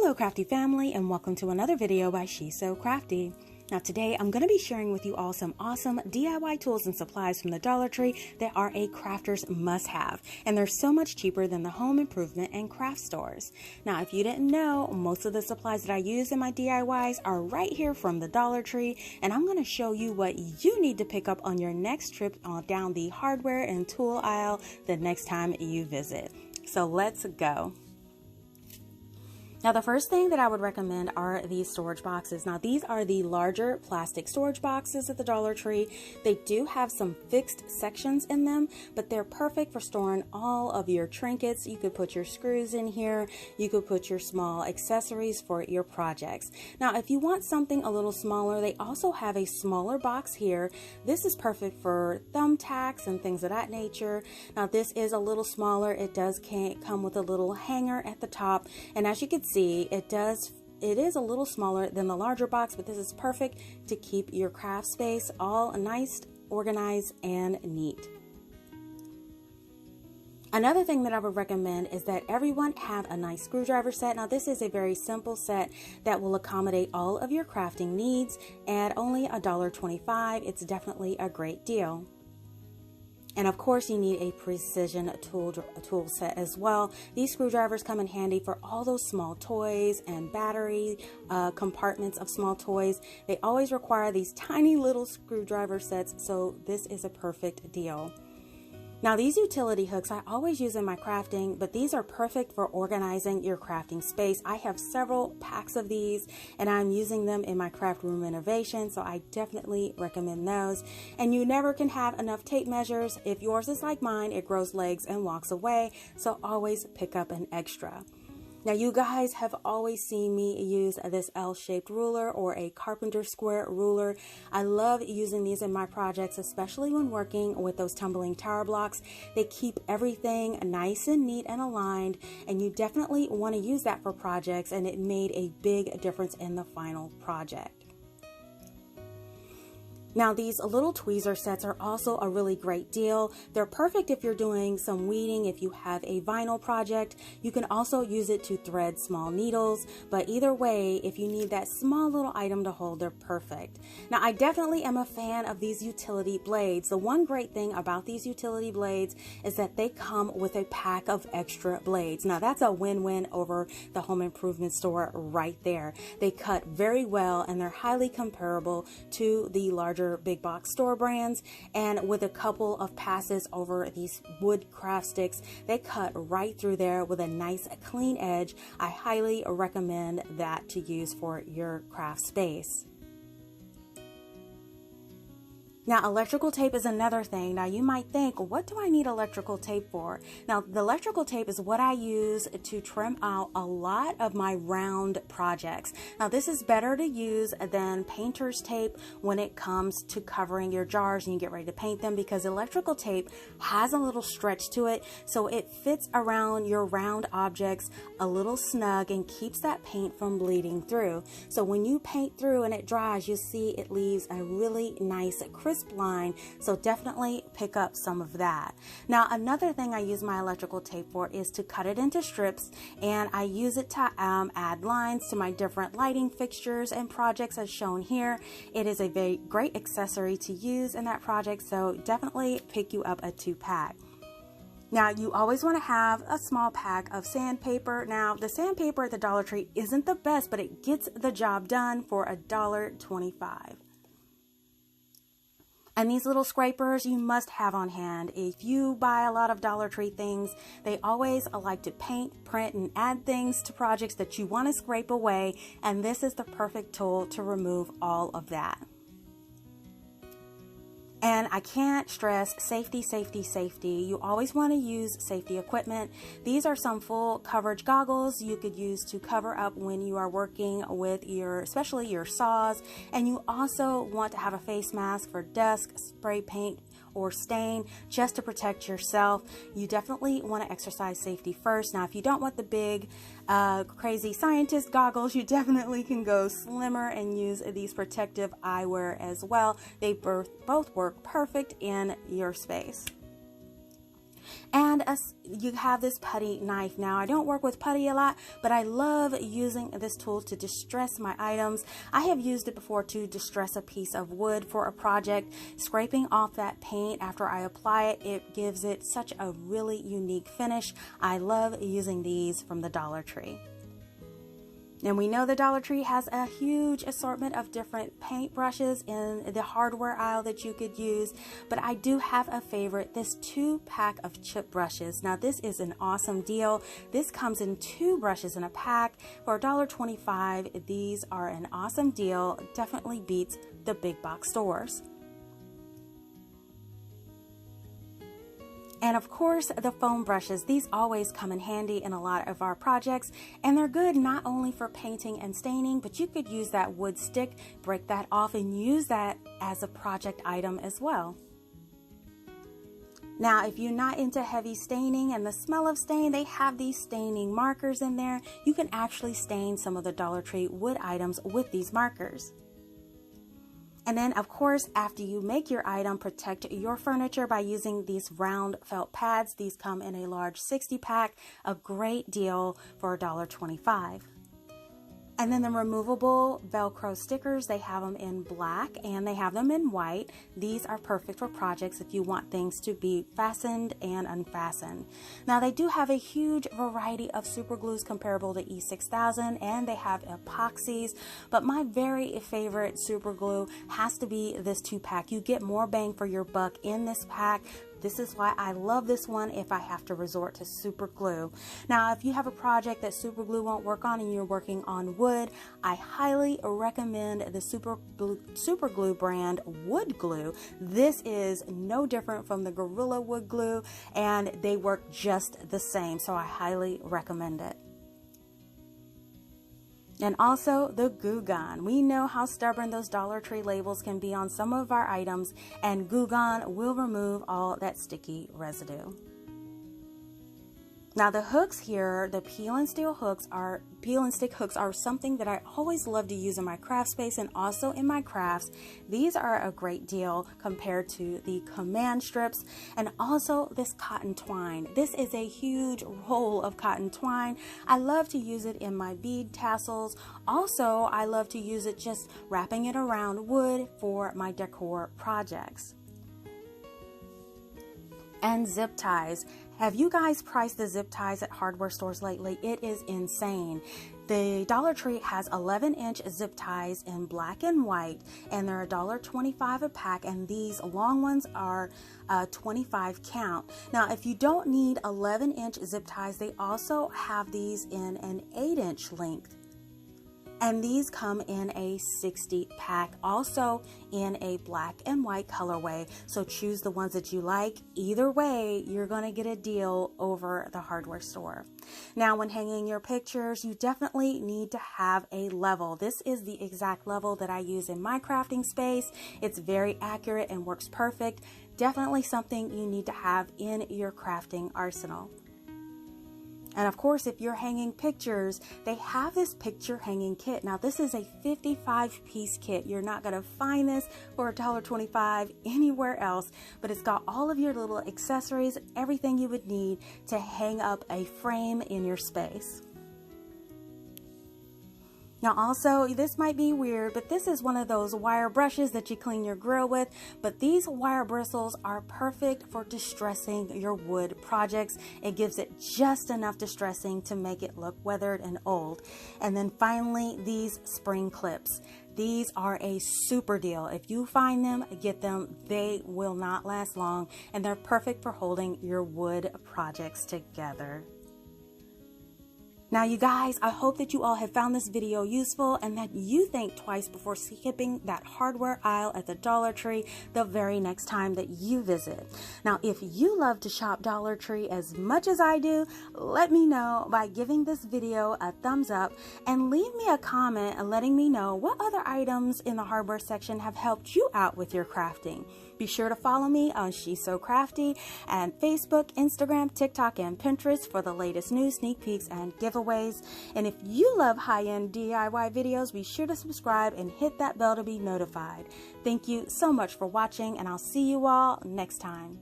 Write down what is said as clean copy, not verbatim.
Hello CraftDee family, and welcome to another video by She's So CraftDee. Now today I'm going to be sharing with you all some awesome DIY tools and supplies from the Dollar Tree that are a crafter's must-have, and they're so much cheaper than the home improvement and craft stores. Now if you didn't know, most of the supplies that I use in my DIYs are right here from the Dollar Tree, and I'm going to show you what you need to pick up on your next trip down the hardware and tool aisle the next time you visit. So let's go. Now the first thing that I would recommend are these storage boxes. Now these are the larger plastic storage boxes at the Dollar Tree. They do have some fixed sections in them, but they're perfect for storing all of your trinkets. You could put your screws in here. You could put your small accessories for your projects. Now if you want something a little smaller, they also have a smaller box here. This is perfect for thumbtacks and things of that nature. Now this is a little smaller. It does come with a little hanger at the top, and as you can see, it is a little smaller than the larger box, but this is perfect to keep your craft space all nice, organized, and neat. Another thing that I would recommend is that everyone have a nice screwdriver set. Now this is a very simple set that will accommodate all of your crafting needs at only $1.25. It's definitely a great deal. And of course you need a precision tool set as well. These screwdrivers come in handy for all those small toys and battery compartments of small toys. They always require these tiny little screwdriver sets, so this is a perfect deal. Now these utility hooks I always use in my crafting, but these are perfect for organizing your crafting space. I have several packs of these and I'm using them in my craft room renovation, so I definitely recommend those. And you never can have enough tape measures. If yours is like mine, it grows legs and walks away, so always pick up an extra. Now you guys have always seen me use this L-shaped ruler or a carpenter square ruler. I love using these in my projects, especially when working with those tumbling tower blocks. They keep everything nice and neat and aligned, and you definitely want to use that for projects, and it made a big difference in the final project. Now these little tweezer sets are also a really great deal. They're perfect if you're doing some weeding, if you have a vinyl project. You can also use it to thread small needles, but either way, if you need that small little item to hold, they're perfect. Now I definitely am a fan of these utility blades. The one great thing about these utility blades is that they come with a pack of extra blades. Now that's a win-win over the home improvement store right there. They cut very well and they're highly comparable to the larger big box store brands, and with a couple of passes over these wood craft sticks, they cut right through there with a nice clean edge. I highly recommend that to use for your craft space. Now electrical tape is another thing. Now you might think, what do I need electrical tape for? Now the electrical tape is what I use to trim out a lot of my round projects. Now this is better to use than painter's tape when it comes to covering your jars and you get ready to paint them, because electrical tape has a little stretch to it, so it fits around your round objects a little snug and keeps that paint from bleeding through. So when you paint through and it dries, you'll see it leaves a really nice crisp line, so definitely pick up some of that. Now another thing I use my electrical tape for is to cut it into strips, and I use it to add lines to my different lighting fixtures and projects as shown here. It is a very great accessory to use in that project, so definitely pick you up a 2-pack. Now you always want to have a small pack of sandpaper. Now the sandpaper at the Dollar Tree isn't the best, but it gets the job done for $1.25. And these little scrapers you must have on hand. If you buy a lot of Dollar Tree things, they always like to paint, print, and add things to projects that you want to scrape away, and this is the perfect tool to remove all of that. And I can't stress safety, safety, safety. You always want to use safety equipment. These are some full coverage goggles you could use to cover up when you are working with especially your saws. And you also want to have a face mask for dust, spray paint, or stain, just to protect yourself. You definitely want to exercise safety first. Now, if you don't want the big, crazy scientist goggles, you definitely can go slimmer and use these protective eyewear as well. They both work perfect in your space. And you have this putty knife. Now, I don't work with putty a lot, but I love using this tool to distress my items. I have used it before to distress a piece of wood for a project. Scraping off that paint after I apply it, it gives it such a really unique finish. I love using these from the Dollar Tree. And we know the Dollar Tree has a huge assortment of different paint brushes in the hardware aisle that you could use, but I do have a favorite, this 2-pack of chip brushes. Now this is an awesome deal. This comes in 2 brushes in a pack for $1.25. These are an awesome deal. Definitely beats the big box stores. And of course, the foam brushes, these always come in handy in a lot of our projects, and they're good not only for painting and staining, but you could use that wood stick, break that off, and use that as a project item as well. Now, if you're not into heavy staining and the smell of stain, they have these staining markers in there. You can actually stain some of the Dollar Tree wood items with these markers. And then, of course, after you make your item, protect your furniture by using these round felt pads. These come in a large 60-pack, a great deal for $1.25. And then the removable Velcro stickers, they have them in black and they have them in white. These are perfect for projects if you want things to be fastened and unfastened. Now they do have a huge variety of super glues comparable to E6000, and they have epoxies, but my very favorite super glue has to be this 2-pack. You get more bang for your buck in this pack. This is why I love this one if I have to resort to super glue. Now, if you have a project that super glue won't work on and you're working on wood, I highly recommend the super glue brand wood glue. This is no different from the Gorilla wood glue, and they work just the same, so I highly recommend it. And also the Goo Gone. We know how stubborn those Dollar Tree labels can be on some of our items, and Goo Gone will remove all that sticky residue. Now the hooks here, the peel and stick hooks are something that I always love to use in my craft space and also in my crafts. These are a great deal compared to the command strips, and also this cotton twine. This is a huge roll of cotton twine. I love to use it in my bead tassels. Also, I love to use it just wrapping it around wood for my decor projects. And zip ties. Have you guys priced the zip ties at hardware stores lately? It is insane. The Dollar Tree has 11-inch zip ties in black and white, and they're $1.25 a pack, and these long ones are 25 count. Now, if you don't need 11-inch zip ties, they also have these in an 8-inch length. And these come in a 60-pack, also in a black and white colorway. So choose the ones that you like. Either way, you're going to get a deal over the hardware store. Now, when hanging your pictures, you definitely need to have a level. This is the exact level that I use in my crafting space. It's very accurate and works perfect. Definitely something you need to have in your crafting arsenal. And of course, if you're hanging pictures, they have this picture hanging kit. Now, this is a 55-piece kit. You're not going to find this for $1.25 anywhere else, but it's got all of your little accessories, everything you would need to hang up a frame in your space. Now also, this might be weird, but this is one of those wire brushes that you clean your grill with, but these wire bristles are perfect for distressing your wood projects. It gives it just enough distressing to make it look weathered and old. And then finally, these spring clips. These are a super deal. If you find them, get them. They will not last long, and they're perfect for holding your wood projects together. Now, you guys, I hope that you all have found this video useful and that you think twice before skipping that hardware aisle at the Dollar Tree the very next time that you visit. Now, if you love to shop Dollar Tree as much as I do, let me know by giving this video a thumbs up and leave me a comment letting me know what other items in the hardware section have helped you out with your crafting. Be sure to follow me on She's So Crafty and Facebook, Instagram, TikTok, and Pinterest for the latest news, sneak peeks, and giveaways. And if you love high-end DIY videos, be sure to subscribe and hit that bell to be notified. Thank you so much for watching, and I'll see you all next time.